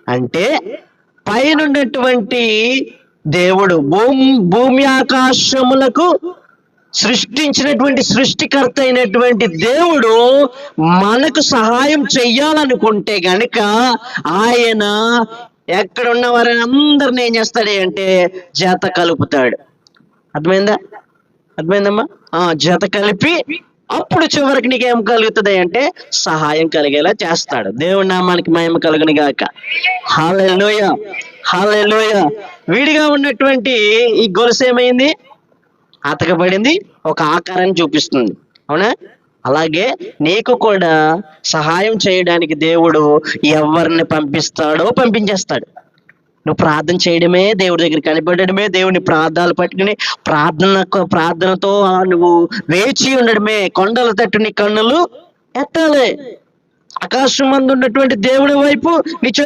అంటే పైనున్నటువంటి దేవుడు భూమి ఆకాశములకు సృష్టించినటువంటి సృష్టికర్త అయినటువంటి దేవుడు మనకు సహాయం చెయ్యాలనుకుంటే గనుక ఆయన ఎక్కడున్న వారిని అందరిని ఏం చేస్తాడు అంటే జత కలుపుతాడు. అర్థమైందమ్మా? జత కలిపి అప్పుడు చివరికి నీకేం కలుగుతుంది అంటే సహాయం కలిగేలా చేస్తాడు. దేవుడి నామానికి మహిమ కలుగును గాక. హల్లెలూయా, హల్లెలూయా. విడిగా ఉన్నటువంటి ఈ గొలుసు ఏమైంది? అతకబడింది, ఒక ఆకారాన్ని చూపిస్తుంది. అవునా? అలాగే నీకు కూడా సహాయం చేయడానికి దేవుడు ఎవరిని పంపిస్తాడో పంపించేస్తాడు. నువ్వు ప్రార్థన చేయడమే, దేవుడి దగ్గర కనిపెట్టడమే, దేవుని ప్రార్థనలు పట్టుకుని ప్రార్థనతో నువ్వు వేచి ఉండడమే. కొండల తట్టు నీ కన్నులు ఎత్తాలి. ఆకాశం మందు ఉన్నటువంటి దేవుడి వైపు నీ